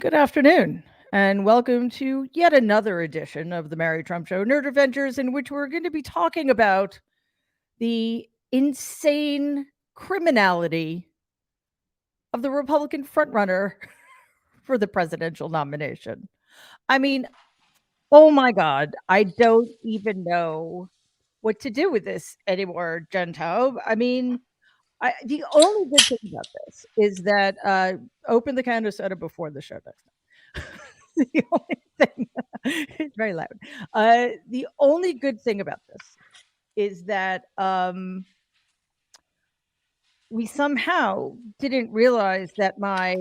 Good afternoon, and welcome to yet another edition of the Mary Trump Show Nerd Adventures, in which we're going to be talking about the insane criminality of the Republican frontrunner for the presidential nomination. I mean, oh my God, I don't even know what to do with this anymore, Jen Taub. I mean, the only good thing about this is that open the can of soda before the show next time. The only thing, it's very loud. The only good thing about this is that we somehow didn't realize that my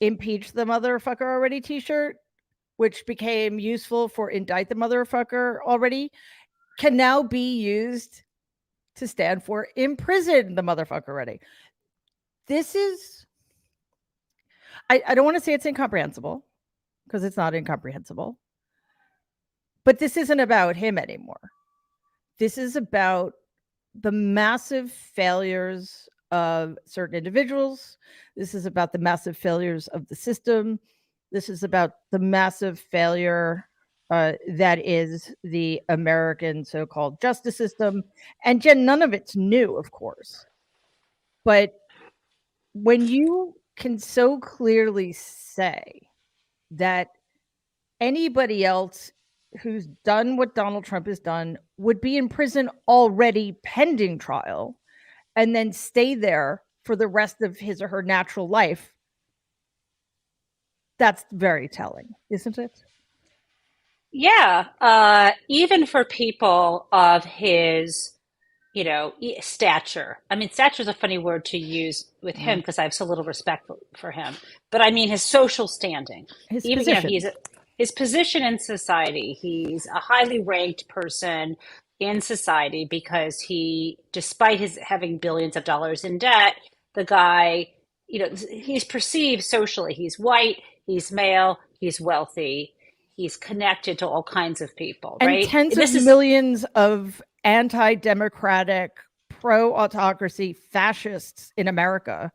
impeach the motherfucker already t-shirt, which became useful for indict the motherfucker already, can now be used to stand for imprison the motherfucker already. This is, I don't want to say it's incomprehensible, because it's not incomprehensible, but this isn't about him anymore. This is about the massive failures of certain individuals. This is about the massive failures of the system. This is about the massive failure that is the American so-called justice system. And Jen, none of it's new, of course. But when you can so clearly say that anybody else who's done what Donald Trump has done would be in prison already pending trial and then stay there for the rest of his or her natural life, that's very telling, isn't it? Yeah, even for people of his, stature. I mean, stature is a funny word to use with him because I have so little respect for him. But I mean, his social standing, His even position. his position in society. He's a highly ranked person in society because despite his having billions of dollars in debt, the guy, he's perceived socially. He's white, he's male, he's wealthy, he's connected to all kinds of people, And right? tens of This is millions of anti-democratic, pro-autocracy fascists in America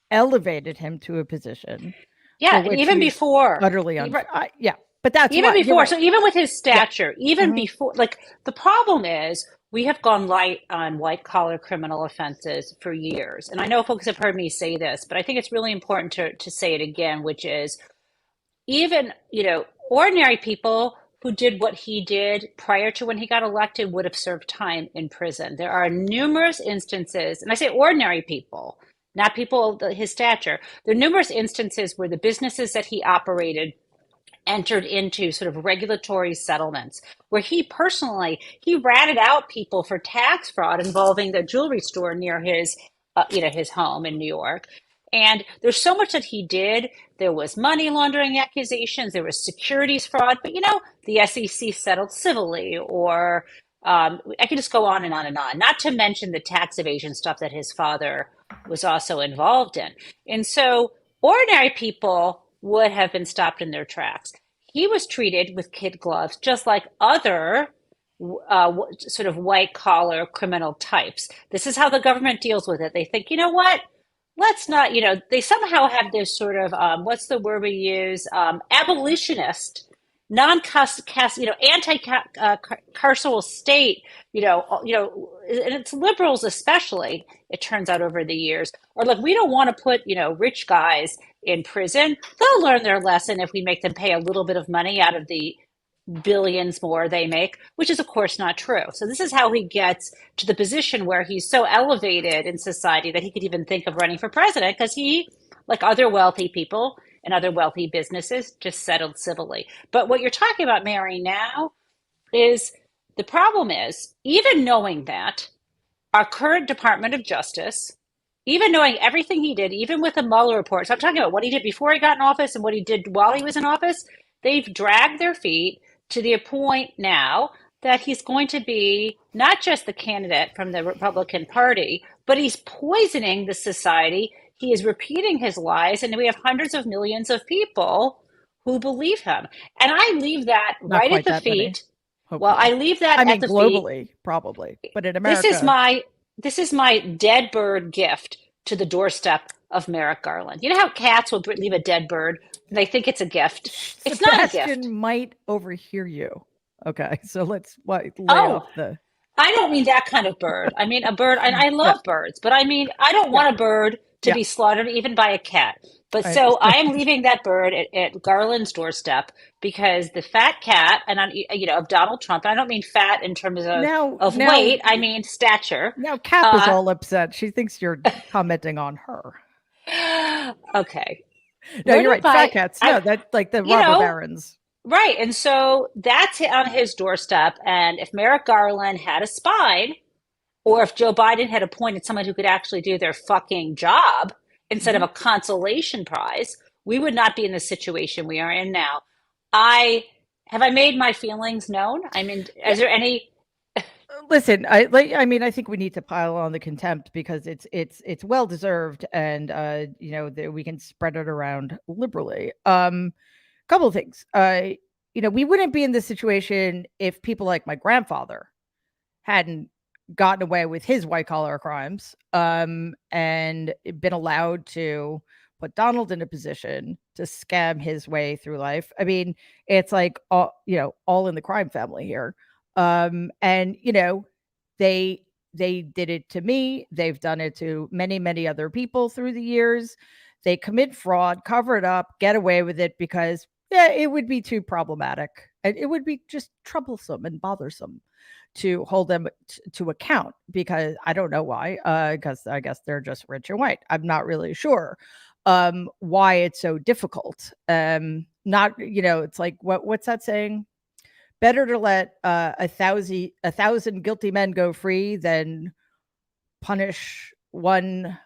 elevated him to a position for Yeah, which even he's before. utterly unfair. Yeah, but that's Even why you're before, right. so even with his Yeah. stature, even Mhm. before, like the problem is we have gone light on white collar criminal offenses for years. And I know folks have heard me say this, but I think it's really important to say it again, which is even, ordinary people who did what he did prior to when he got elected would have served time in prison. There are numerous instances, and I say ordinary people, not people of his stature. There are numerous instances where the businesses that he operated entered into sort of regulatory settlements where he ratted out people for tax fraud involving the jewelry store near his home in New York. And there's so much that he did. There was money laundering accusations, there was securities fraud, but the SEC settled civilly, or I could just go on and on and on, not to mention the tax evasion stuff that his father was also involved in. And so ordinary people would have been stopped in their tracks. He was treated with kid gloves, just like other sort of white collar criminal types. This is how the government deals with it. They think, you know what? Let's not, they somehow have this sort of, what's the word we use? Abolitionist, non-cast, anti-carceral state, and it's liberals especially, it turns out over the years, are like, we don't want to put, rich guys in prison. They'll learn their lesson if we make them pay a little bit of money out of the billions more they make, which is, of course, not true. So, this is how he gets to the position where he's so elevated in society that he could even think of running for president because he, like other wealthy people and other wealthy businesses, just settled civilly. But what you're talking about, Mary, now is the problem is, even knowing that, our current Department of Justice, even knowing everything he did, even with the Mueller report, so I'm talking about what he did before he got in office and what he did while he was in office, they've dragged their feet to the point now that he's going to be not just the candidate from the Republican Party, but he's poisoning the society. He is repeating his lies, and we have hundreds of millions of people who believe him. And I leave that Not right at quite the that many, feet. Well, I hopefully. leave that I at mean, the feet. globally, probably, but in This is America, my this is my dead bird gift to the doorstep of Merrick Garland. You know how cats will leave a dead bird and they think it's a gift? It's not a gift. Sebastian might overhear you. Okay, so let's lay Oh, off the. I don't mean that kind of bird. I mean a bird, and I Yeah, love birds, but I mean, I don't yeah, want a bird to yeah. be slaughtered even by a cat. But I so I am understand. leaving that bird at Garland's doorstep because the fat cat, and of Donald Trump, and I don't mean fat in terms Now, of now, weight, I mean stature. now, Cap is Uh, all upset. She thinks you're commenting on her. okay, No, what you're if right. Fat cats. I, No, that's like the you robber know, barons. right? And so that's on his doorstep. And if Merrick Garland had a spine, or if Joe Biden had appointed someone who could actually do their fucking job instead of Mhm. a consolation prize, we would not be in the situation we are in now. I have I made my feelings known? I mean, Yeah. is there any? Listen, I mean, I think we need to pile on the contempt because it's well deserved, and we can spread it around liberally. Couple of things. We wouldn't be in this situation if people like my grandfather hadn't gotten away with his white collar crimes, and been allowed to put Donald in a position to scam his way through life. I mean, it's like all in the crime family here. And they did it to me. They've done it to many, many other people through the years. They commit fraud, cover it up, get away with it because it would be too problematic. And it would be just troublesome and bothersome to hold them to account because I don't know why. Because I guess they're just rich and white. I'm not really sure why it's so difficult. Not it's like what's that saying? Better to let a thousand guilty men go free than punish one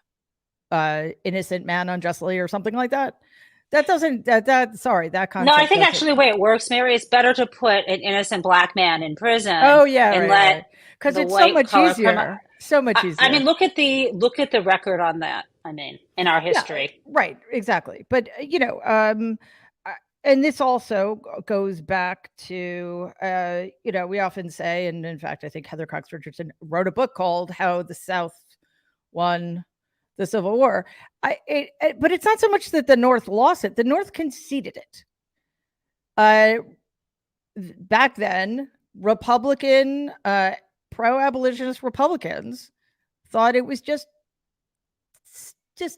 innocent man unjustly or something like that. That doesn't that sorry, that No, I concept think doesn't. actually the way it works, Mary, is better to put an innocent black man in prison Oh yeah, and right, let right. Because the it's so white much collar criminal. easier. So much I mean, easier. look at the record on that. I mean, in our Yeah, history. right, exactly. But and this also goes back to we often say, and in fact, I think Heather Cox Richardson wrote a book called "How the South Won the Civil War." But it's not so much that the North lost it; the North conceded it. Uh, Back then, Republican, pro-abolitionist Republicans thought it was just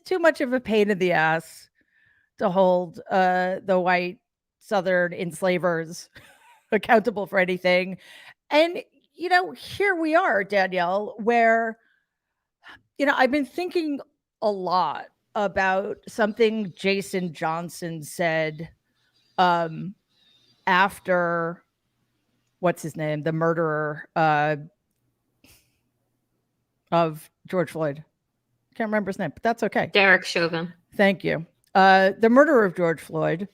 too much of a pain in the ass to hold the white Southern enslavers accountable for anything. And, here we are, Danielle, where, I've been thinking a lot about something Jason Johnson said after what's his name, the murderer of George Floyd. Can't remember his name, but that's okay. Derek Chauvin. Thank you. The murderer of George Floyd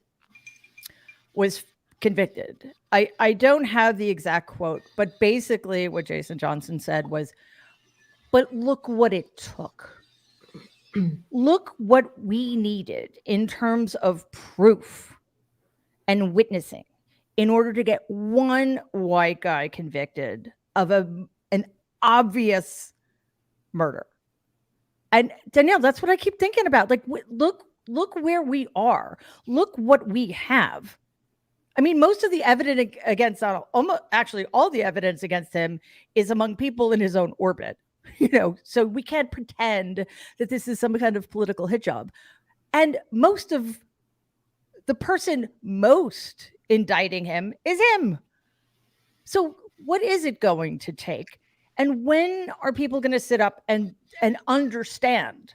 was convicted. I don't have the exact quote, but basically what Jason Johnson said was, but look what it took. Look what we needed in terms of proof and witnessing in order to get one white guy convicted of an obvious murder. And Danielle, that's what I keep thinking about. Like, look where we are. Look what we have. I mean, most of the evidence against Donald, actually all the evidence against him is among people in his own orbit. So we can't pretend that this is some kind of political hit job. And most of the person most indicting him is him. So what is it going to take? And when are people going to sit up and understand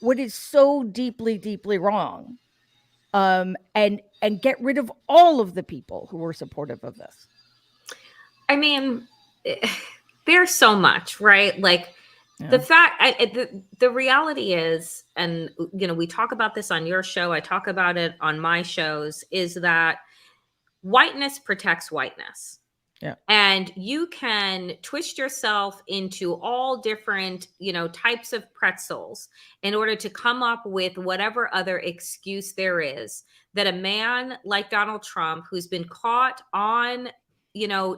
what is so deeply, deeply wrong, and get rid of all of the people who were supportive of this? I mean, there's so much, right? Like the fact, the reality is, and we talk about this on your show, I talk about it on my shows, is that whiteness protects whiteness. Yeah. And you can twist yourself into all different, types of pretzels in order to come up with whatever other excuse there is that a man like Donald Trump, who's been caught on,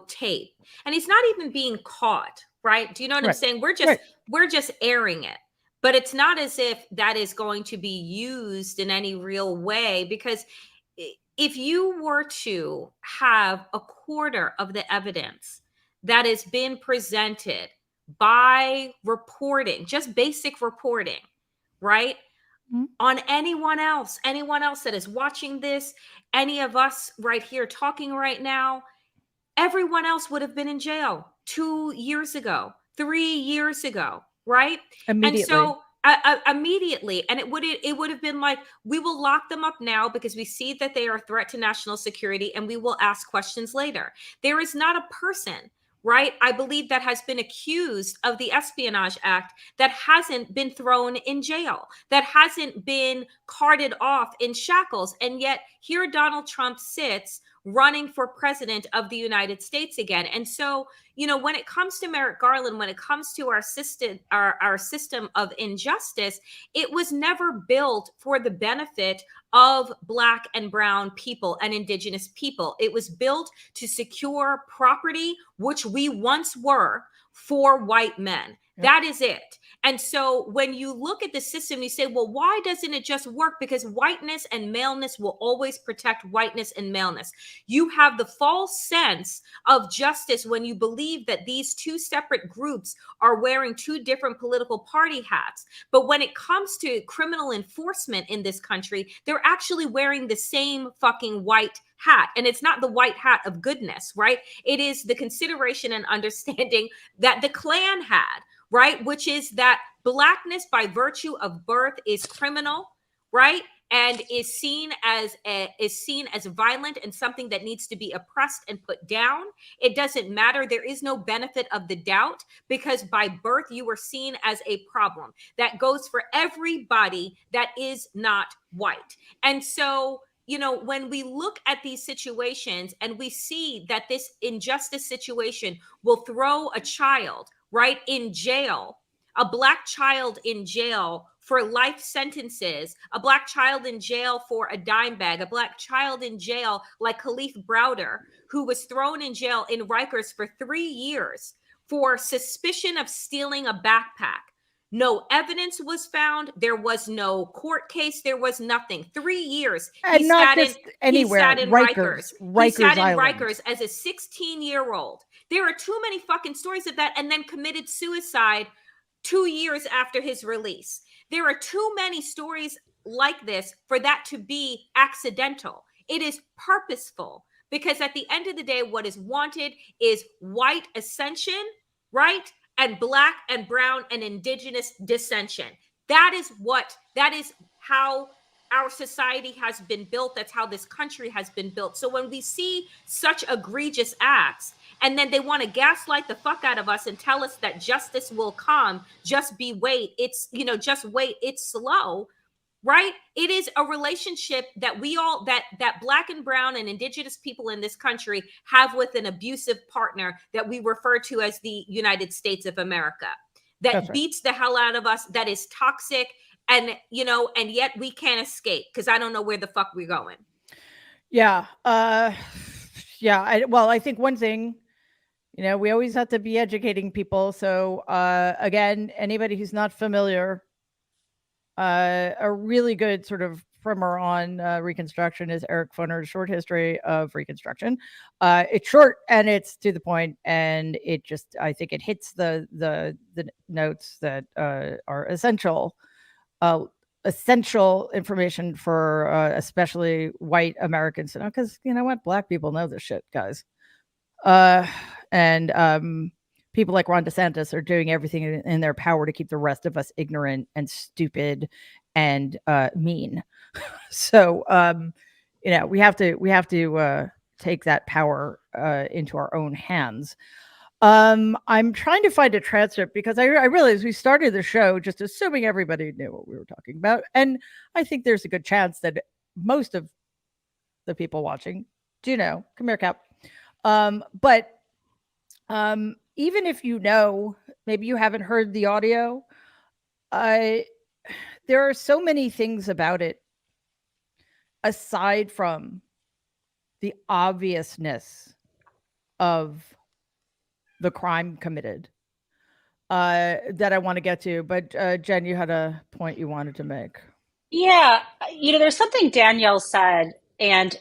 tape, and he's not even being caught, right? Do you know what I'm saying? We're just airing it. But it's not as if that is going to be used in any real way, because if you were to have a quarter of the evidence that has been presented by reporting, just basic reporting, right? Mhm. On anyone else that is watching this, any of us right here talking right now, everyone else would have been in jail 2 years ago, 3 years ago, right? And Immediately. so immediately, and it would have been like, we will lock them up now because we see that they are a threat to national security, and we will ask questions later. There is not a person, right, I believe, that has been accused of the Espionage Act that hasn't been thrown in jail, that hasn't been carted off in shackles. And yet here Donald Trump sits running for president of the United States again. And so, when it comes to Merrick Garland, when it comes to our system of injustice, it was never built for the benefit of Black and brown people and indigenous people. It was built to secure property, which we once were, for white men. Yep. That is it. And so when you look at the system, you say, well, why doesn't it just work? Because whiteness and maleness will always protect whiteness and maleness. You have the false sense of justice when you believe that these two separate groups are wearing two different political party hats. But when it comes to criminal enforcement in this country, they're actually wearing the same fucking white hat. And it's not the white hat of goodness, right? It is the consideration and understanding that the Klan had, right? Which is that Blackness by virtue of birth is criminal, right? And is seen as violent and something that needs to be oppressed and put down. It doesn't matter. There is no benefit of the doubt, because by birth you are seen as a problem. That goes for everybody that is not white. And so, when we look at these situations and we see that this injustice situation will throw a child, right, in jail, a Black child in jail for life sentences, a Black child in jail for a dime bag, a Black child in jail like Khalif Browder, who was thrown in jail in Rikers for 3 years for suspicion of stealing a backpack. No evidence was found. There was no court case. There was nothing. 3 years. And not just anywhere. He sat in Rikers. He sat in Island. Rikers as a 16-year-old. There are too many fucking stories of that, and then committed suicide 2 years after his release. There are too many stories like this for that to be accidental. It is purposeful, because at the end of the day, what is wanted is white ascension, right? And Black and brown and indigenous dissension. That is how our society has been built. That's how this country has been built. So when we see such egregious acts, and then they want to gaslight the fuck out of us and tell us that justice will come, just wait, it's slow, right? It is a relationship that that Black and brown and indigenous people in this country have with an abusive partner that we refer to as the United States of America, that beats the hell out of us, that is toxic. And, and yet we can't escape, because I don't know where the fuck we're going. Yeah. I think one thing, we always have to be educating people. So, again, anybody who's not familiar, a really good sort of primer on Reconstruction is Eric Foner's Short History of Reconstruction. It's short and it's to the point, and I think it hits the notes that are essential information for especially white Americans, because what, Black people know this shit, guys. And people like Ron DeSantis are doing everything in their power to keep the rest of us ignorant and stupid and mean. So we have to take that power into our own hands. I'm trying to find a transcript, because I realized we started the show just assuming everybody knew what we were talking about, and I think there's a good chance that most of the people watching do know. Come here, Cap. But even if maybe you haven't heard the audio, there are so many things about it aside from the obviousness of the crime committed. that I want to get to. But Jen, you had a point you wanted to make. Yeah, there's something Danielle said, and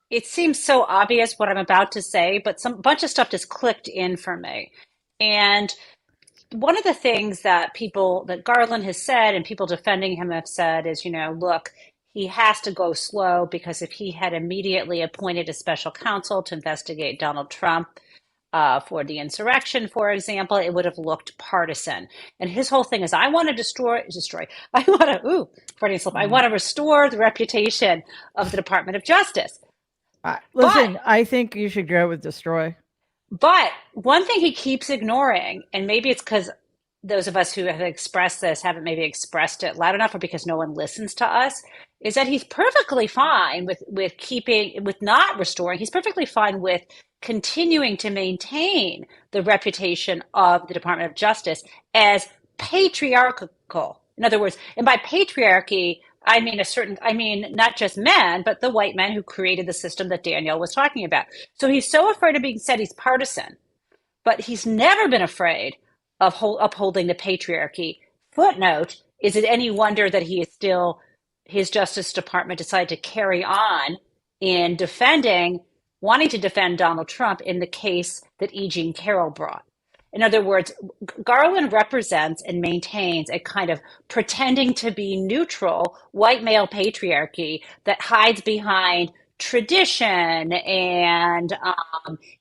it seems so obvious what I'm about to say, but some bunch of stuff just clicked in for me. And one of the things that Garland has said and people defending him have said is, look, he has to go slow because if he had immediately appointed a special counsel to investigate Donald Trump for the insurrection, for example, it would have looked partisan. And his whole thing is, I want to destroy. I want to, Freudian slip. I want to restore the reputation of the Department of Justice. Listen, I think you should go with destroy. But one thing he keeps ignoring, and maybe it's because those of us who have expressed this haven't maybe expressed it loud enough or because no one listens to us, is that he's perfectly fine with not restoring. He's perfectly fine with continuing to maintain the reputation of the Department of Justice as patriarchal. In other words, and by patriarchy, I mean not just men, but the white men who created the system that Danielle was talking about. So he's so afraid of being said he's partisan, but he's never been afraid of upholding the patriarchy. Footnote, is it any wonder that his Justice Department decided to carry on in wanting to defend Donald Trump in the case that E. Jean Carroll brought? In other words, Garland represents and maintains a kind of pretending to be neutral white male patriarchy that hides behind tradition and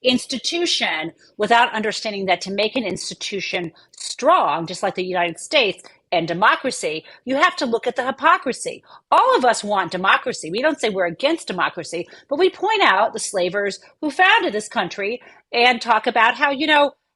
institution without understanding that to make an institution strong, just like the United States and democracy, you have to look at the hypocrisy. All of us want democracy. We don't say we're against democracy, but we point out the slavers who founded this country and talk about how,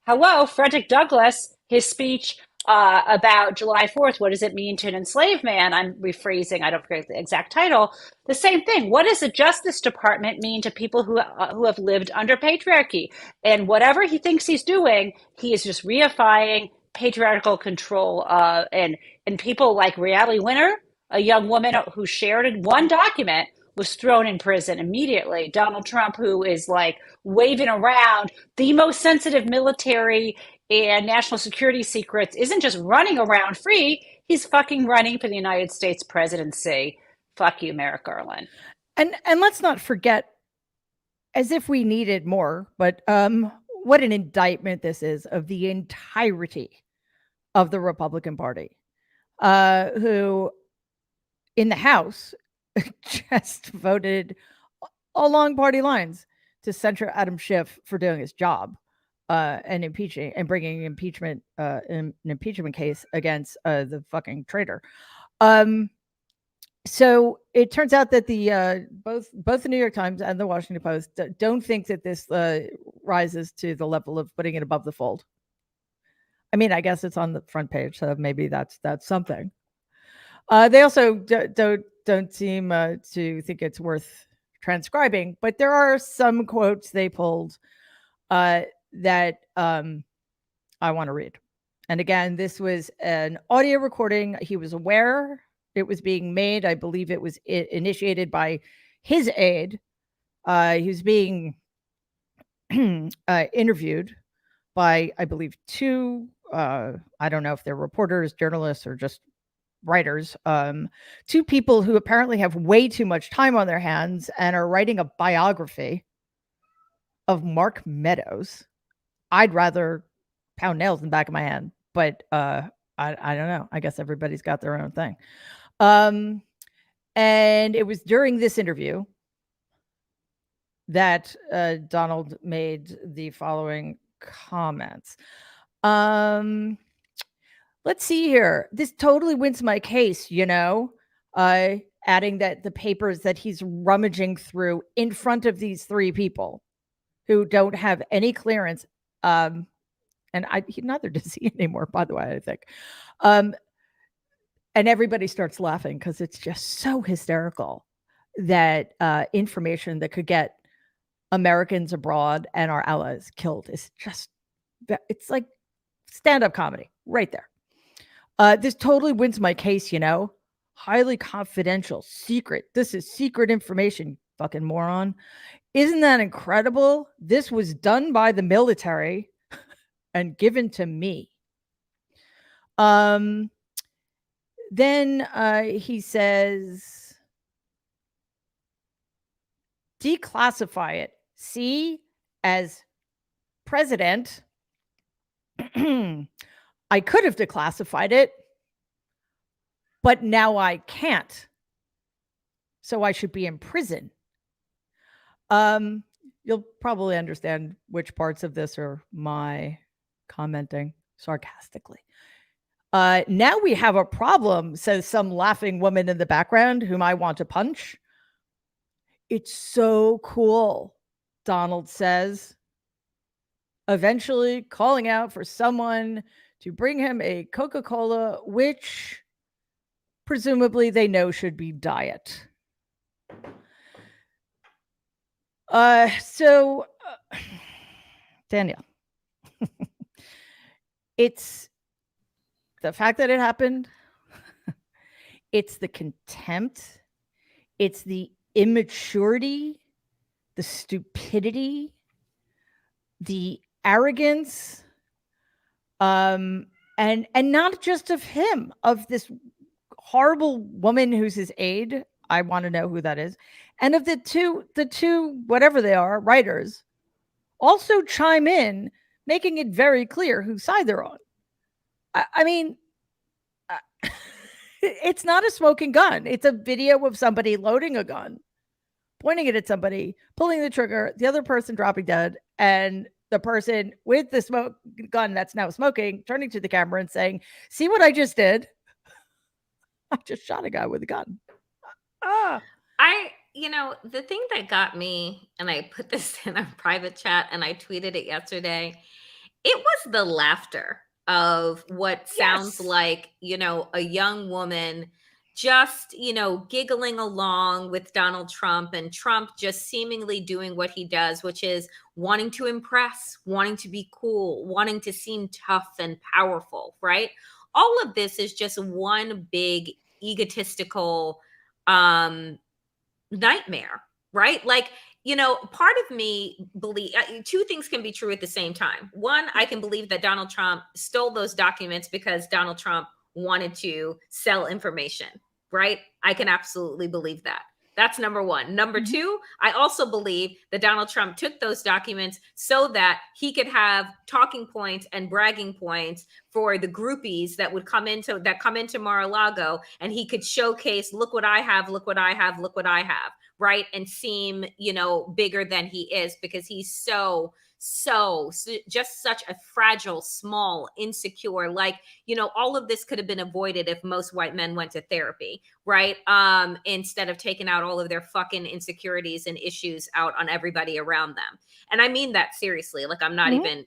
hello, Frederick Douglass, his speech about July 4th, what does it mean to an enslaved man? I'm rephrasing, I don't forget the exact title. The same thing. What does the Justice Department mean to people who have lived under patriarchy? And whatever he thinks he's doing, he is just reifying patriarchal control. And people like Reality Winner, a young woman who shared one document, was thrown in prison immediately. Donald Trump, who is like waving around the most sensitive military and national security secrets, isn't just running around free. He's fucking running for the United States presidency. Fuck you, Merrick Garland. And let's not forget, as if we needed more, but what an indictment this is of the entirety of the Republican Party, who in the House just voted along party lines to censure Adam Schiff for doing his job and impeaching and bringing an impeachment case against the fucking traitor. So it turns out that the both the New York Times and the Washington Post don't think that this rises to the level of putting it above the fold. I mean, I guess it's on the front page, so maybe that's something. They also don't seem to think it's worth transcribing, but there are some quotes they pulled that I want to read. And again, this was an audio recording. He was aware it was being made. I believe it was initiated by his aide. He was being interviewed by, I believe, two, I don't know if they're reporters, journalists, or just writers, two people who apparently have way too much time on their hands and are writing a biography of Mark Meadows. I'd rather pound nails in the back of my hand, but I don't know. I guess everybody's got their own thing. And it was during this interview that Donald made the following comments. Let's see here. This totally wins my case, adding that the papers that he's rummaging through in front of these three people who don't have any clearance. And neither does he anymore, by the way, I think. And everybody starts laughing because it's just so hysterical that information that could get Americans abroad and our allies killed is just, it's like stand-up comedy right there. This totally wins my case, highly confidential, secret. This is secret information, fucking moron. Isn't that incredible? This was done by the military and given to me. Then he says, declassify it. See, as president, I could have declassified it, but now I can't. So I should be in prison. You'll probably understand which parts of this are my commenting sarcastically. Now we have a problem, says some laughing woman in the background whom I want to punch. It's so cool, Donald says, eventually calling out for someone to bring him a Coca-Cola, which presumably they know should be diet. Danielle, it's the fact that it happened. It's the contempt. It's the immaturity, the stupidity, the arrogance, and not just of him, of this horrible woman who's his aide. I want to know who that is. And of the two, whatever they are, writers, also chime in, making it very clear whose side they're on. I mean, it's not a smoking gun. It's a video of somebody loading a gun, pointing it at somebody, pulling the trigger, the other person dropping dead, and the person with the smoke gun that's now smoking turning to the camera and saying, see what I just did? I just shot a guy with a gun. The thing that got me, and I put this in our private chat and I tweeted it yesterday, it was the laughter of what sounds like, a young woman just, giggling along with Donald Trump, and Trump just seemingly doing what he does, which is wanting to impress, wanting to be cool, wanting to seem tough and powerful, right? All of this is just one big egotistical nightmare, right? Like, part of me believe two things can be true at the same time. One, I can believe that Donald Trump stole those documents because Donald Trump wanted to sell information, right? I can absolutely believe that. That's number one. Number two, I also believe that Donald Trump took those documents so that he could have talking points and bragging points for the groupies that would come into Mar-a-Lago, and he could showcase, look what I have, look what I have, look what I have, right? And seem, bigger than he is, because he's so just such a fragile, small, insecure, all of this could have been avoided if most white men went to therapy, right? Instead of taking out all of their fucking insecurities and issues out on everybody around them. And I mean that seriously. Like, I'm not even,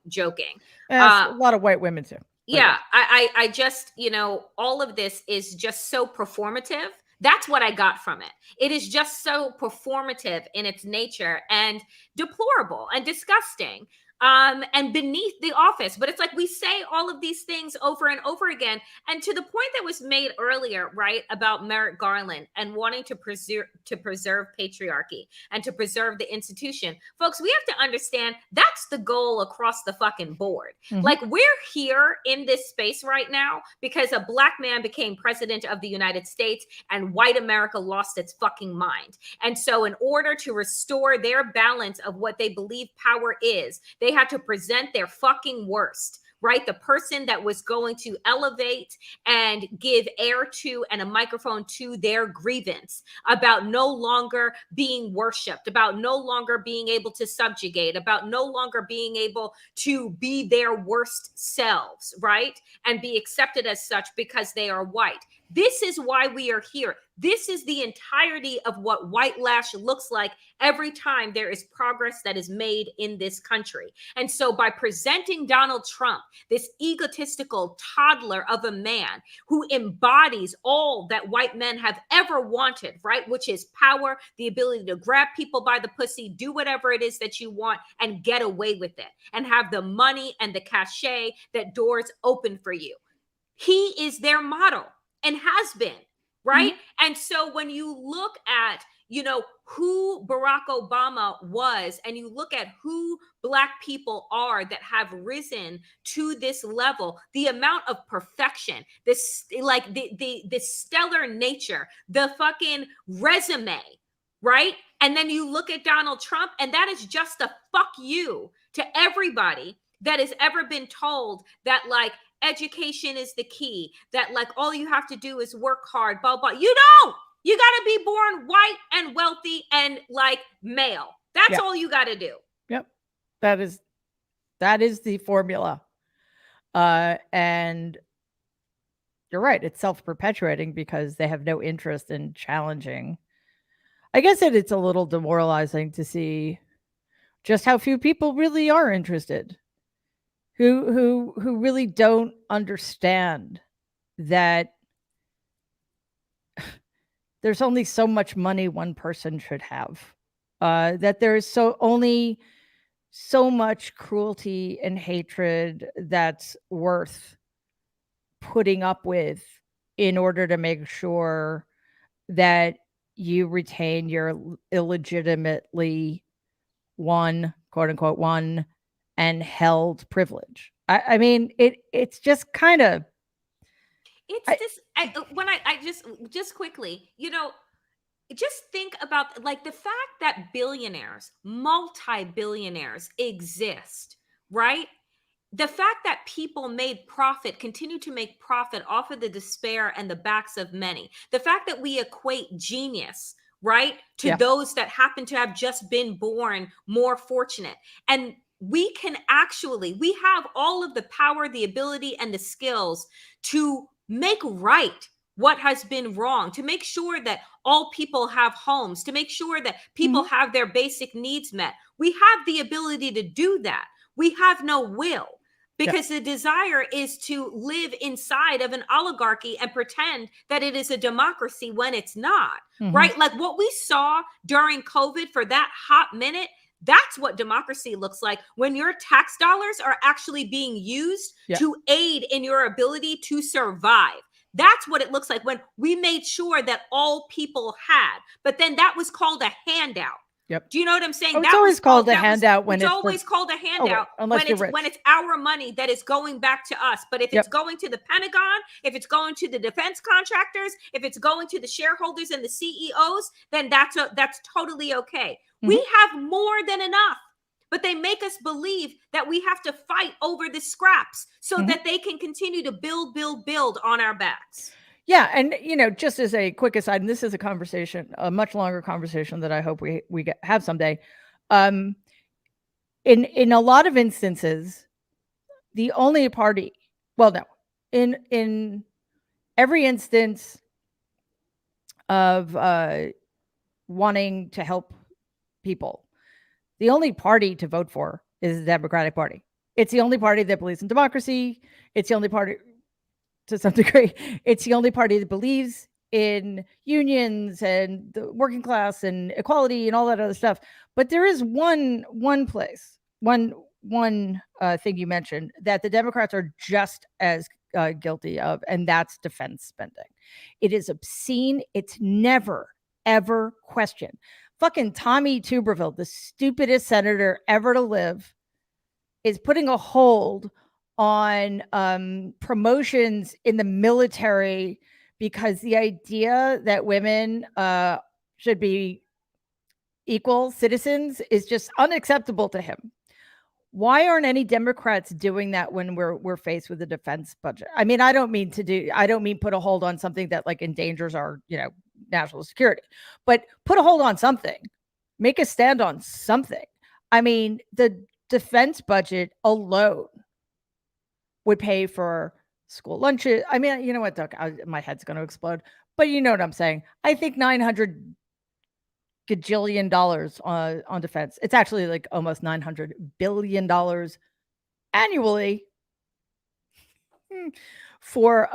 joking. A lot of white women too. Yeah. I just, all of this is just so performative. That's what I got from it. It is just so performative in its nature and deplorable and disgusting. And beneath the office. But it's like we say all of these things over and over again. And to the point that was made earlier, right, about Merrick Garland and wanting to preserve patriarchy and to preserve the institution. Folks, we have to understand that's the goal across the fucking board. Like, we're here in this space right now because a black man became president of the United States and white America lost its fucking mind. And so in order to restore their balance of what they believe power is, they had to present their fucking worst, right? The person that was going to elevate and give air to and a microphone to their grievance about no longer being worshipped, about no longer being able to subjugate, about no longer being able to be their worst selves, right? And be accepted as such because they are white. This is why we are here. This is the entirety of what white lash looks like every time there is progress that is made in this country. And so by presenting Donald Trump, this egotistical toddler of a man who embodies all that white men have ever wanted, right? Which is power, the ability to grab people by the pussy, do whatever it is that you want and get away with it and have the money and the cachet that doors open for you. He is their model. And has been right? And so when you look at, you know, who Barack Obama was, and you look at who Black people are that have risen to this level, the amount of perfection, this like the stellar nature, the fucking resume, right? And then you look at Donald Trump, and that is just a fuck you to everybody that has ever been told that like education is the key, that like all you have to do is work hard, blah blah. You don't. You got to be born white and wealthy and like male. That's all you got to do. Yep. That is the formula. And you're right, it's self-perpetuating because they have no interest in challenging. I guess it's a little demoralizing to see just how few people really are interested, who really don't understand that there's only so much money one person should have, that there's only so much cruelty and hatred that's worth putting up with in order to make sure that you retain your illegitimately won, quote unquote, won and held privilege. I mean, it's just kind of. It's I just quickly, you know, just think about like the fact that billionaires, multi-billionaires exist, right? The fact that people continue to make profit off of the despair and the backs of many. The fact that we equate genius, right, to those that happen to have just been born more fortunate. And we have all of the power, the ability, and the skills to make right what has been wrong, to make sure that all people have homes, to make sure that people have their basic needs met. We have the ability to do that. We have no will, because the desire is to live inside of an oligarchy and pretend that it is a democracy when it's not, right? Like what we saw during COVID for that hot minute, that's what democracy looks like, when your tax dollars are actually being used to aid in your ability to survive. That's what it looks like when we made sure that all people had. But then that was called a handout. Yep. Do you know what I'm saying? It's always called a handout when it's always called a handout when it's our money that is going back to us. But if it's going to the Pentagon, if it's going to the defense contractors, if it's going to the shareholders and the CEOs, then that's totally okay. We have more than enough. But they make us believe that we have to fight over the scraps so that they can continue to build on our backs. Yeah. And, you know, just as a quick aside, and this is a much longer conversation that I hope we have someday. In a lot of instances, the only party, in every instance of wanting to help people, the only party to vote for is the Democratic Party. It's the only party that believes in democracy. It's the only party, to some degree, it's the only party that believes in unions and the working class and equality and all that other stuff. But there is one thing you mentioned that the Democrats are just as guilty of, and that's defense spending. It is obscene. It's never, ever questioned. Fucking Tommy Tuberville, the stupidest senator ever to live, is putting a hold on promotions in the military because the idea that women should be equal citizens is just unacceptable to him. Why aren't any Democrats doing that when we're faced with a defense budget? I mean, I don't mean put a hold on something that like endangers our, you know, national security, but put a hold on something, make a stand on something. I mean, the defense budget alone would pay for school lunches. I mean, you know what, Doug, my head's going to explode, but you know what I'm saying. I think $900 gajillion on defense. It's actually like almost $900 billion annually for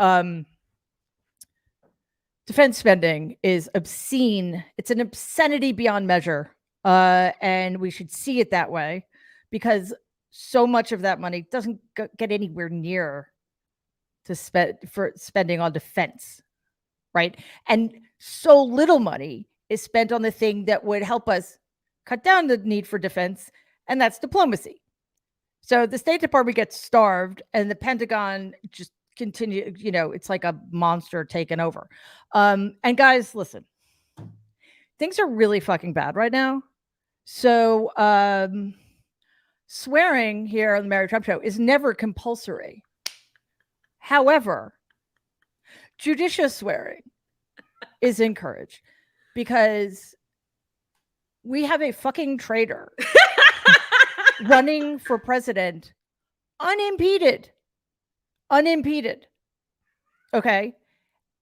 defense spending is obscene. It's an obscenity beyond measure. And we should see it that way, because so much of that money doesn't get anywhere near to spending on defense. right? And so little money is spent on the thing that would help us cut down the need for defense, and that's diplomacy. So the State Department gets starved, and the Pentagon just continue. It's like a monster taking over. And guys, listen, things are really fucking bad right now. So swearing here on the Mary Trump Show is never compulsory. However, judicious swearing is encouraged because we have a fucking traitor running for president unimpeded. Okay.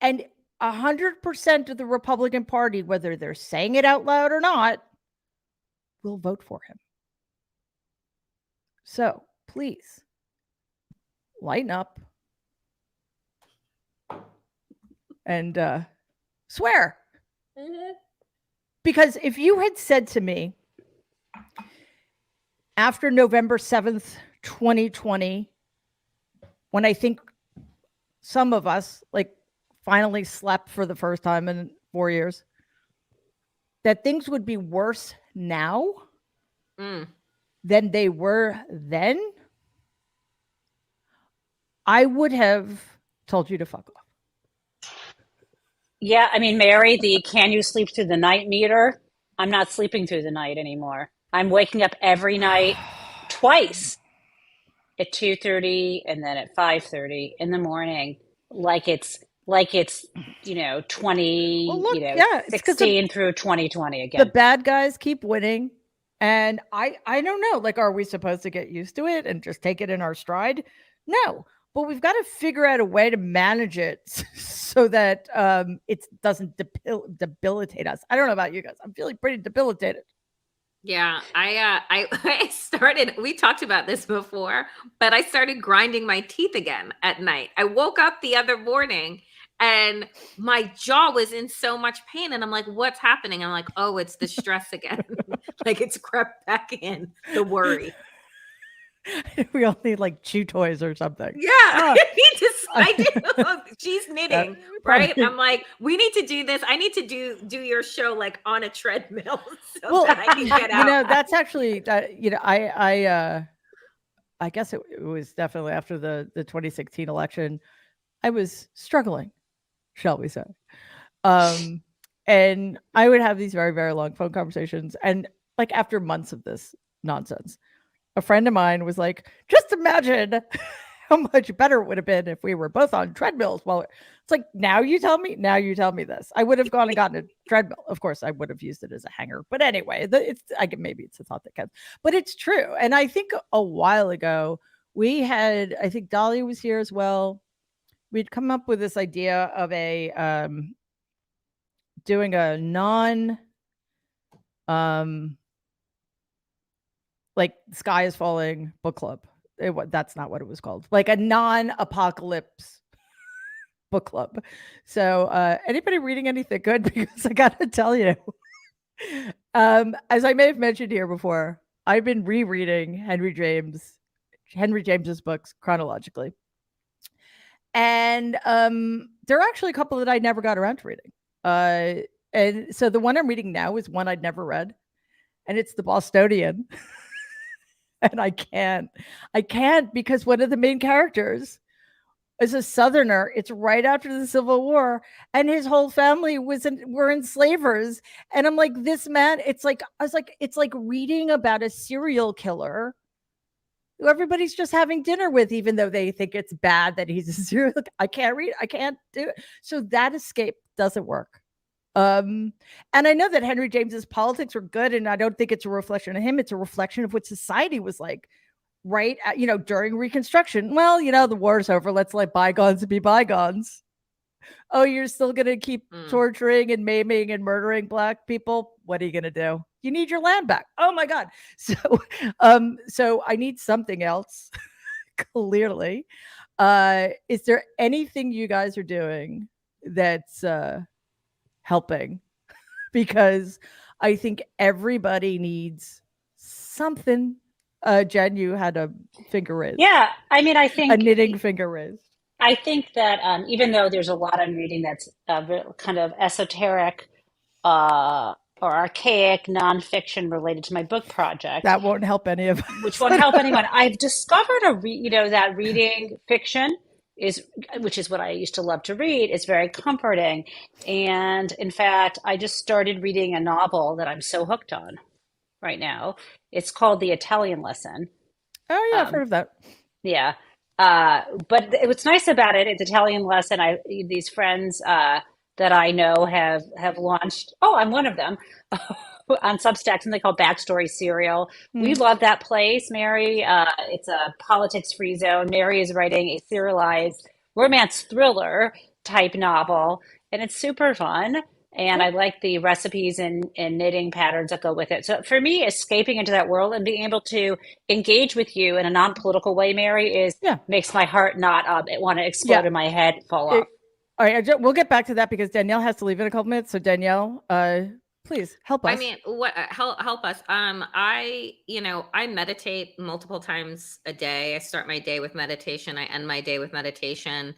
And 100% of the Republican Party, whether they're saying it out loud or not, will vote for him. So please lighten up and swear. Mm-hmm. Because if you had said to me after November 7th, 2020, when I think some of us finally slept for the first time in 4 years, that things would be worse now than they were then, I would have told you to fuck off. Yeah, I mean, Mary, the can you sleep through the night meter? I'm not sleeping through the night anymore. I'm waking up every night twice at 2:30 and then at 5:30 in the morning, like it's 20, Well, look, yeah, it's 'cause 16 through 2020 again. The bad guys keep winning. And I don't know, are we supposed to get used to it and just take it in our stride? No, but we've got to figure out a way to manage it so that it doesn't debilitate us. I don't know about you guys. I'm feeling pretty debilitated. Yeah, I started, we talked about this before, but I started grinding my teeth again at night. I woke up the other morning and my jaw was in so much pain. And I'm like, what's happening? I'm like, oh, it's the stress again. It's crept back in, the worry. We all need chew toys or something. Yeah, I do. She's knitting, right? I'm like, we need to do this. I need to do your show on a treadmill so that I can get out. That's actually I guess it was definitely after the 2016 election. I was struggling, shall we say. And I would have these very, very long phone conversations. And after months of this nonsense, a friend of mine was like, just imagine how much better it would have been if we were both on treadmills. Well, it's now you tell me this. I would have gone and gotten a treadmill. Of course, I would have used it as a hanger. But anyway, maybe it's a thought that counts. But it's true. And I think a while ago, I think Dolly was here as well. We'd come up with this idea of doing a non Sky is Falling book club. That's not what it was called. A non-apocalypse book club. So anybody reading anything good? Because I gotta tell you, as I may have mentioned here before, I've been rereading Henry James's books chronologically. And there are actually a couple that I never got around to reading. And so the one I'm reading now is one I'd never read, and it's The Bostonian. And I can't because one of the main characters is a Southerner. It's right after the Civil War, and his whole family were enslavers. And I'm like, this man, it's like reading about a serial killer who everybody's just having dinner with, even though they think it's bad that he's a serial killer. I can't do it. So that escape doesn't work. And I know that Henry James's politics were good, and I don't think it's a reflection of him. It's a reflection of what society was like, right? During Reconstruction. Well, the war's over. Let's let bygones be bygones. Oh, you're still going to keep torturing and maiming and murdering Black people? What are you going to do? You need your land back. Oh my God. So I need something else. Clearly. Is there anything you guys are doing that's helping? Because I think everybody needs something. Jen, you had a finger raised. Yeah, I mean, I think a knitting finger raised. I think that even though there's a lot I'm reading that's kind of esoteric or archaic nonfiction related to my book project, That won't help any of which us. won't help anyone. I've discovered that reading fiction is, which is what I used to love to read, is very comforting. And in fact, I just started reading a novel that I'm so hooked on right now. It's called The Italian Lesson. Oh yeah, I've Um, heard of that. yeah. But what's nice about it, it's Italian Lesson. These friends that I know have launched. Oh, I'm one of them on Substack, something called Backstory Serial. We Hmm. love that place, Mary. It's a politics-free zone. Mary is writing a serialized romance thriller type novel, and it's super fun. And I Cool. like the recipes and knitting patterns that go with it. So for me, escaping into that world and being able to engage with you in a non-political way, Mary, is Yeah. makes my heart not want to Yeah. explode in my head, fall It, off. all right. We'll get back to that because Danielle has to leave in a couple minutes. So Danielle, please help I us. mean, what help us? I meditate multiple times a day. I start my day with meditation. I end my day with meditation.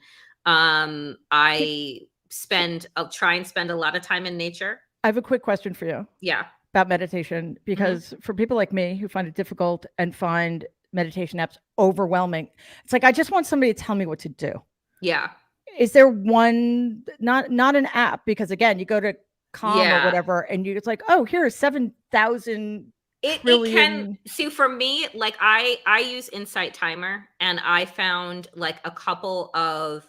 Can- I'll try and spend a lot of time in nature. I have a quick question for you Yeah. about meditation because for people like me who find it difficult and find meditation apps overwhelming, it's like I just want somebody to tell me what to do. Yeah. Is there one, not an app, because again, you go to Calm or Yeah. whatever and it's like, oh, here are 7,000 It can trillion. see for me, like I use Insight Timer, and I found like a couple of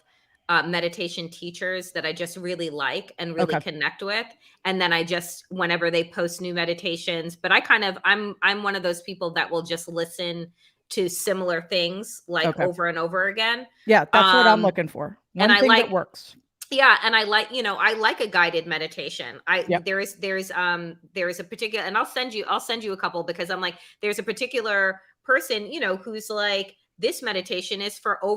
meditation teachers that I just really like and really Okay. connect with. And then I just, whenever they post new meditations, but I'm one of those people that will just listen to similar things like Okay. over and over again. Yeah, that's what I'm looking for. And One I thing like, that works. yeah, and I like a guided meditation. Yep. There's a particular, and I'll send you a couple, because I'm like, there's a particular person, who's like, this meditation is for Yeah.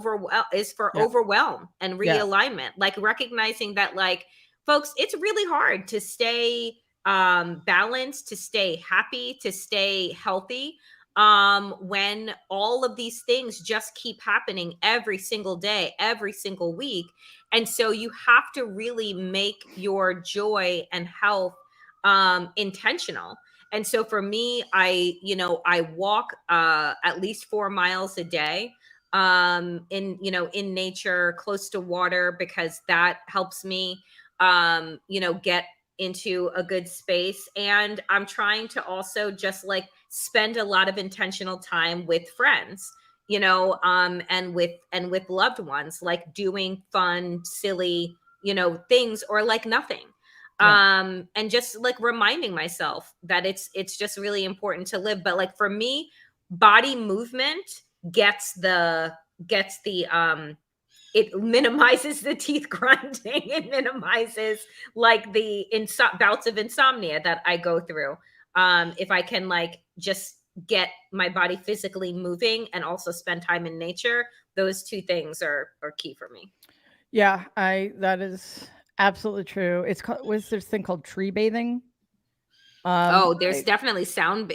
overwhelm and Yeah. realignment, like recognizing that, like, folks, it's really hard to stay balanced, to stay happy, to stay healthy, when all of these things just keep happening every single day, every single week. And so you have to really make your joy and health intentional. And so for me, I walk at least 4 miles a day in nature, close to water, because that helps me get into a good space. And I'm trying to also just like spend a lot of intentional time with friends, and with loved ones, like doing fun, silly, things, or like nothing. Yeah. And just like reminding myself that it's just really important to live. But like for me, body movement gets the it minimizes the teeth grinding. It minimizes like the bouts of insomnia that I go through. If I can like just get my body physically moving and also spend time in nature, those two things are key for me. Yeah, that is absolutely true. It's called, what's this thing called tree bathing? Oh, there's I- definitely sound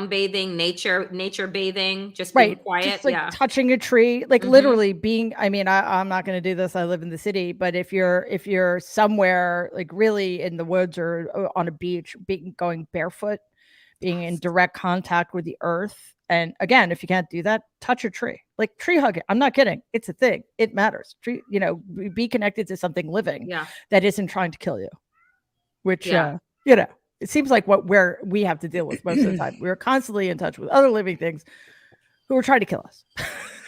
bathing, nature bathing, just being right. quiet. Just like Yeah. touching a tree, like Hmm. literally being, I mean, I'm not going to do this. I live in the city, but if you're somewhere like really in the woods or on a beach, going barefoot, being in Yes. direct contact with the earth. And again, if you can't do that, touch a tree, like tree hugging. I'm not kidding. It's a thing. It matters. Tree, be connected to something living Yeah. that isn't trying to kill you, which, Yeah. it seems like where we have to deal with most of the time. We're constantly in touch with other living things who are trying to kill us.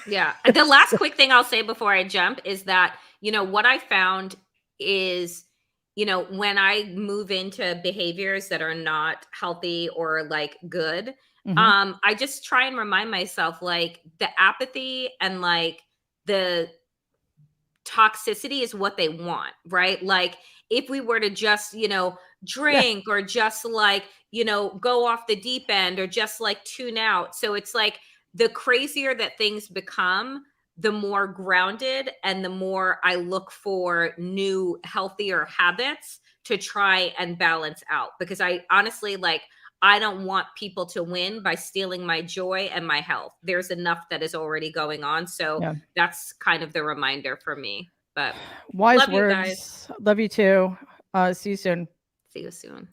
Yeah. The last quick thing I'll say before I jump is that, what I found is, when I move into behaviors that are not healthy or like good, Mhm. I just try and remind myself, like, the apathy and like the toxicity is what they want, right? Like, if we were to just, Yeah. drink, or just like, go off the deep end, or just like tune out. So it's like, the crazier that things become, the more grounded and the more I look for new, healthier habits to try and balance out. Because I honestly, like, I don't want people to win by stealing my joy and my health. There's enough that is already going on. So Yeah. that's kind of the reminder for me. But Wise love words. you guys. Love you too. See you soon. See you soon.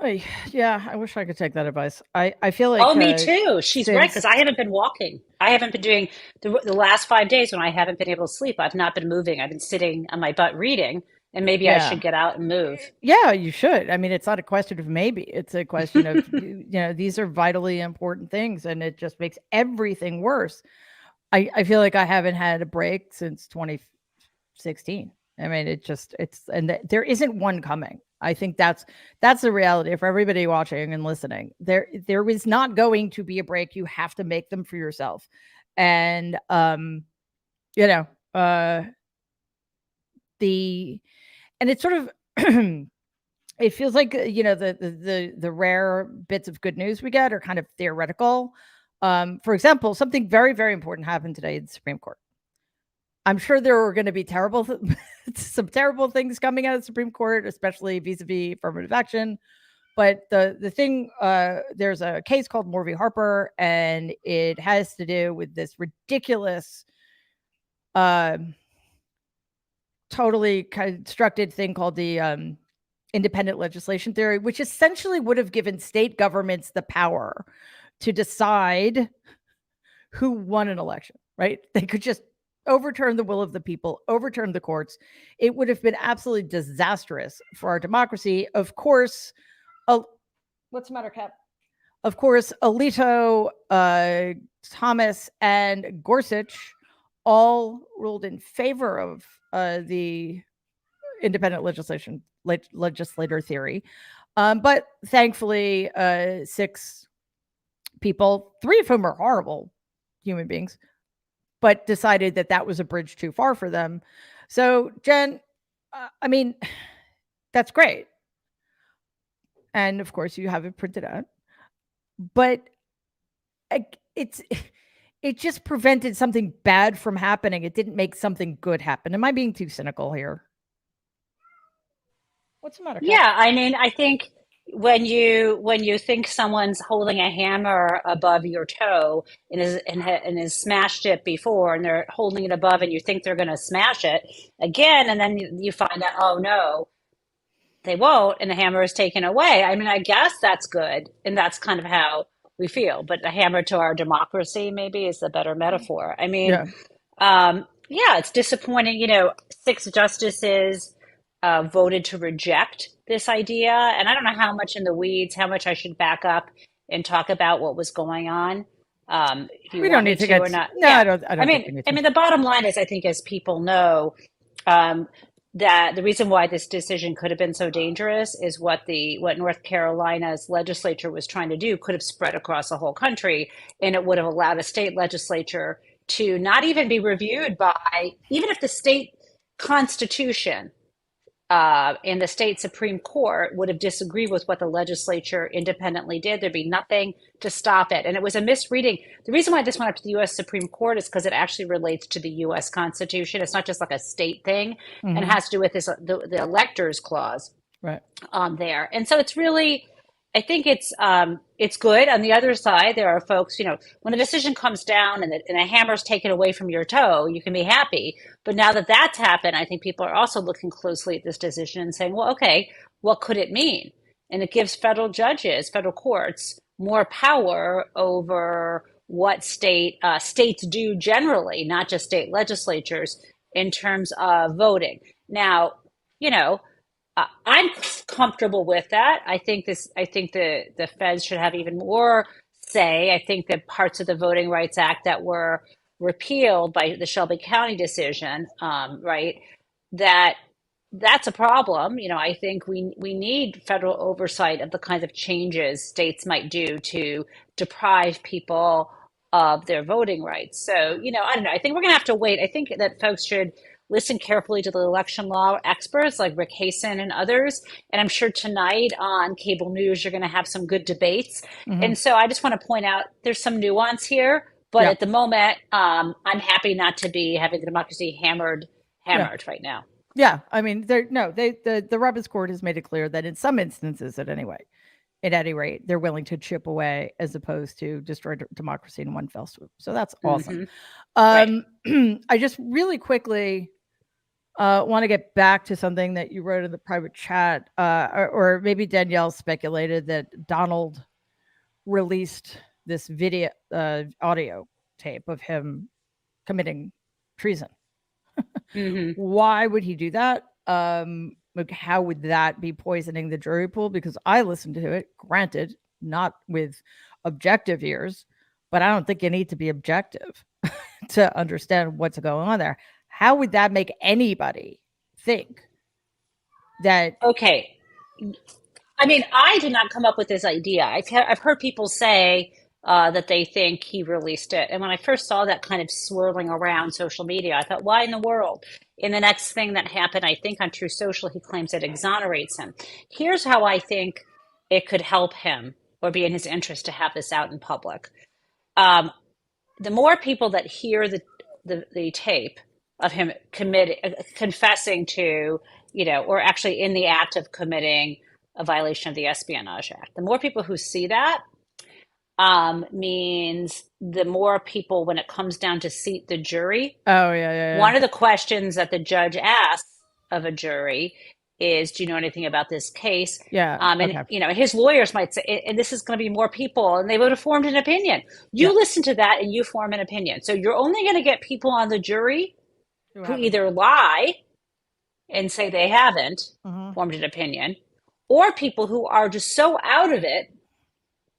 Hey, yeah, I wish I could take that advice. I feel like Oh, me too. She's right, since because I haven't been walking. I haven't been doing the last 5 days when I haven't been able to sleep. I've not been moving. I've been sitting on my butt reading, and maybe I yeah, should get out and move. yeah, you should. I mean, it's not a question of maybe. It's a question of these are vitally important things, and it just makes everything worse. I feel like I haven't had a break since 2016. I mean, there isn't one coming. I think that's the reality for everybody watching and listening. There is not going to be a break. You have to make them for yourself. And it's sort of it feels like the rare bits of good news we get are kind of theoretical. For example, something very, very important happened today in the Supreme Court. I'm sure there are going to be some terrible things coming out of the Supreme Court, especially vis-a-vis affirmative action. But the thing, there's a case called Moore v. Harper, and it has to do with this ridiculous, totally constructed thing called the independent legislation theory, which essentially would have given state governments the power to decide who won an election, right? They could just overturn the will of the people, overturn the courts. It would have been absolutely disastrous for our democracy. Of course, what's the matter, Cap? Of course, Alito, Thomas, and Gorsuch all ruled in favor of the independent legislator theory. But thankfully, 6 people, 3 of whom are horrible human beings, but decided that was a bridge too far for them. So, Jen, I mean, that's great. And of course, you have it printed out. But it just prevented something bad from happening. It didn't make something good happen. Am I being too cynical here? What's the matter, Kat? Yeah, I mean, I think when you think someone's holding a hammer above your toe and has smashed it before, and they're holding it above, and you think they're going to smash it again, and then you find out, oh no, they won't, and the hammer is taken away. I mean, I guess that's good, and that's kind of how we feel. But a hammer to our democracy maybe is the better metaphor. I mean, yeah, it's disappointing. 6 justices voted to reject this idea. And I don't know how much in the weeds, how much I should back up and talk about what was going on. If you we don't need to get or not. No, Yeah. I don't. I mean, the bottom line is, I think, as people know, that the reason why this decision could have been so dangerous is what North Carolina's legislature was trying to do could have spread across the whole country, and it would have allowed a state legislature to not even be reviewed by, even if the state constitution and the state Supreme Court would have disagreed with what the legislature independently did, there'd be nothing to stop it. And it was a misreading. The reason why this went up to the U.S. Supreme Court is because it actually relates to the U.S. Constitution. It's not just like a state thing, and it has to do with the electors clause on there. And so it's really, I think it's good. On the other side, there are folks, when a decision comes down and a hammer's taken away from your toe, you can be happy. But now that that's happened, I think people are also looking closely at this decision and saying, well, okay, what could it mean? And it gives federal judges, federal courts, more power over what states do generally, not just state legislatures, in terms of voting. Now, I'm comfortable with that. I think the feds should have even more say. I think that parts of the Voting Rights Act that were repealed by the Shelby County decision, that's a problem. I think we need federal oversight of the kinds of changes states might do to deprive people of their voting rights. So, I don't know. I think we're going to have to wait. I think that folks should listen carefully to the election law experts like Rick Hasen and others. And I'm sure tonight on cable news, you're going to have some good debates. And so I just want to point out there's some nuance here. But at the moment, I'm happy not to be having the democracy hammered right now. Yeah, I mean, the Roberts Court has made it clear that in some instances, at any way, at any rate, they're willing to chip away as opposed to destroy democracy in one fell swoop. So that's awesome. Right. I just really quickly want to get back to something that you wrote in the private chat, or maybe Danielle speculated that Donald released this video, audio tape of him committing treason. Why would he do that? Like, how would that be poisoning the jury pool? Because I listened to it, granted, not with objective ears, but I don't think you need to be objective to understand what's going on there. How would that make anybody think that? Okay. I mean, I did not come up with this idea. I've heard people say that they think he released it. And when I first saw that kind of swirling around social media, I thought, why in the world? In the next thing that happened, I think on True Social, he claims it exonerates him. Here's how I think it could help him or be in his interest to have this out in public. The more people that hear the tape of him confessing to, or actually in the act of committing a violation of the Espionage Act, the more people who see that means the more people, when it comes down to seat the jury. Oh, yeah. One of the questions that the judge asks of a jury is, do you know anything about this case? Yeah. And his lawyers might say, and this is going to be more people, and they would have formed an opinion. You listen to that and you form an opinion. So you're only going to get people on the jury who either lie and say they haven't formed an opinion, or people who are just so out of it.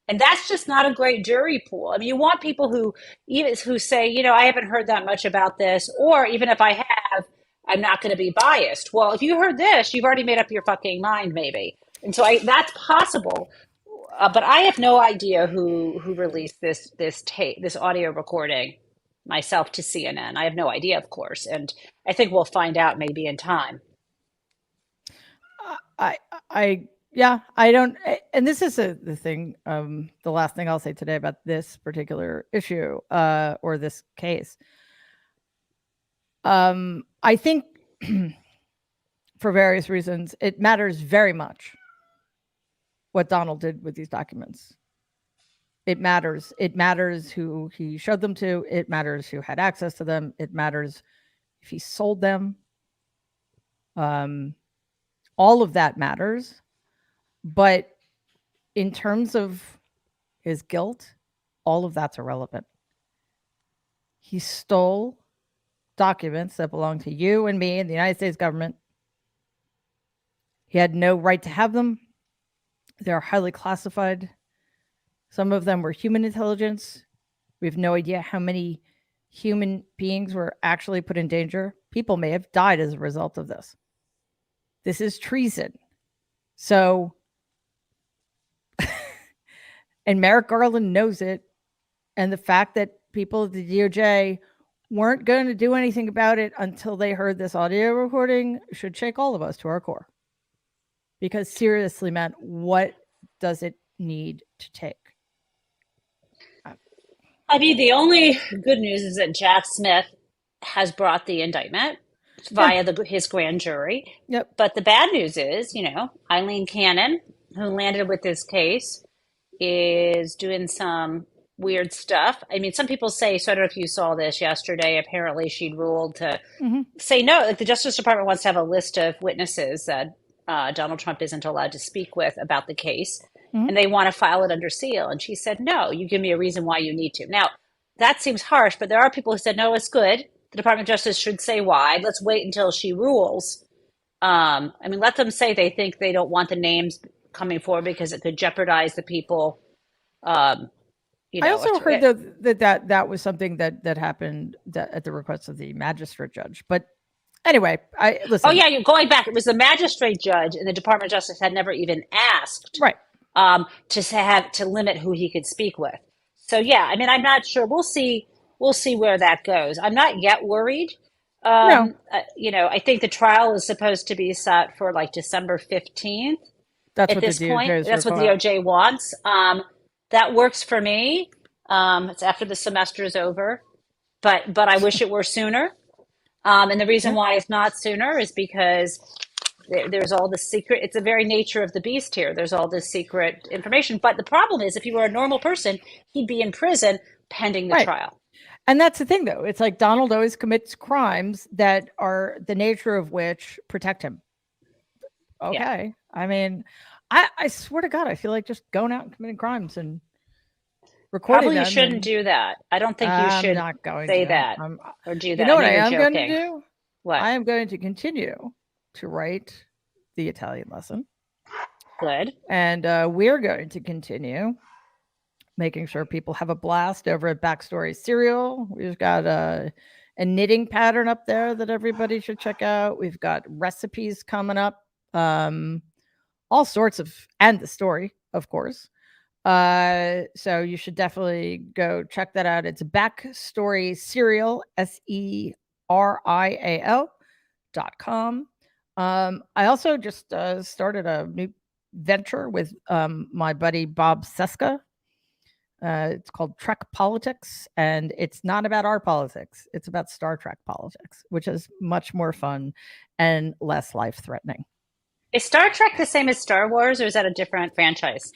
And that's just not a great jury pool. I mean, you want people who say, I haven't heard that much about this, or even if I have, I'm not going to be biased. Well, if you heard this, you've already made up your fucking mind, maybe. And so that's possible. But I have no idea who released this tape, this audio recording myself to CNN. I have no idea, of course. And I think we'll find out maybe in time. I don't, and this is the thing, the last thing I'll say today about this particular issue, or this case. I think for various reasons, it matters very much what Donald did with these documents. It matters. It matters who he showed them to. It matters who had access to them. It matters if he sold them. All of that matters. But in terms of his guilt, all of that's irrelevant. He stole documents that belong to you and me and the United States government. He had no right to have them. They're highly classified. Some of them were human intelligence. We have no idea how many human beings were actually put in danger. People may have died as a result of this. This is treason. So, and Merrick Garland knows it. And the fact that people at the DOJ weren't going to do anything about it until they heard this audio recording should shake all of us to our core. Because seriously, man, what does it need to take? I mean, the only good news is that Jack Smith has brought the indictment via his grand jury. Yep. But the bad news is, Eileen Cannon, who landed with this case, is doing some weird stuff. I mean, some people say, so I don't know if you saw this yesterday, apparently she'd ruled to say no. Like the Justice Department wants to have a list of witnesses that Donald Trump isn't allowed to speak with about the case. And they want to file it under seal. And she said, no, you give me a reason why you need to. Now, that seems harsh, but there are people who said, no, it's good. The Department of Justice should say why. Let's wait until she rules. I mean, let them say they think they don't want the names coming forward because it could jeopardize the people. I also heard that was something that happened at the request of the magistrate judge. But anyway, listen. Oh, yeah, you're going back. It was the magistrate judge, and the Department of Justice had never even asked to limit who he could speak with. So, yeah, I mean, I'm not sure. We'll see where that goes. I'm not yet worried. No. I think the trial is supposed to be set for like December 15th. That's at what this the point. DOJ That's what the DOJ wants. That works for me. It's after the semester is over, but I wish it were sooner. And the reason why it's not sooner is because There's all this secret. It's the very nature of the beast here. There's all this secret information. But the problem is, if he were a normal person, he'd be in prison pending the trial. And that's the thing, though. It's like Donald always commits crimes that are the nature of which protect him. Okay. Yeah. I mean, I swear to God, I feel like just going out and committing crimes and recording Probably them. You shouldn't do that. I don't think you should not going say to. that or do that. You know what I am going to do? What? I am going to continue to write the Italian lesson. Good. And we're going to continue making sure people have a blast over at Backstory Serial. We've got a knitting pattern up there that everybody should check out. We've got recipes coming up, all sorts of, and the story, of course. So you should definitely go check that out. It's Backstory Serial, SERIAL.com. I also just started a new venture with my buddy Bob Seska. It's called Trek Politics, and it's not about our politics. It's about Star Trek politics, which is much more fun and less life-threatening. Is Star Trek the same as Star Wars, or is that a different franchise?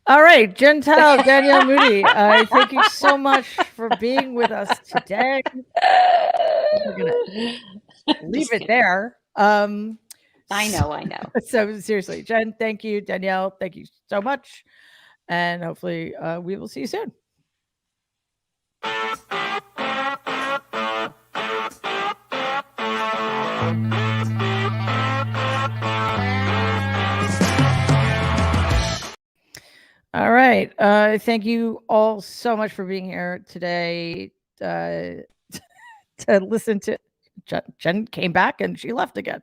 All right, Jen Taub, Danielle Moodie, thank you so much for being with us today. We're going to leave it there. I know. So seriously, Jen, thank you. Danielle, thank you so much. And hopefully we will see you soon. All right. Thank you all so much for being here today to listen to Jen came back and she left again.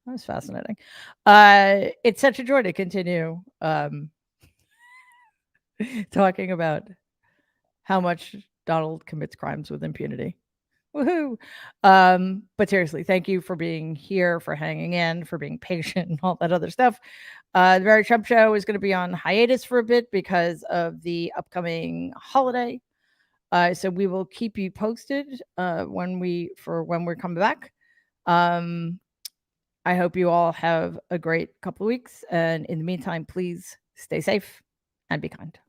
That was fascinating. It's such a joy to continue talking about how much Donald commits crimes with impunity. Woohoo! But seriously, thank you for being here, for hanging in, for being patient, and all that other stuff. The Mary Trump Show is going to be on hiatus for a bit because of the upcoming holiday. So we will keep you posted when we're coming back. I hope you all have a great couple of weeks, and in the meantime, please stay safe and be kind.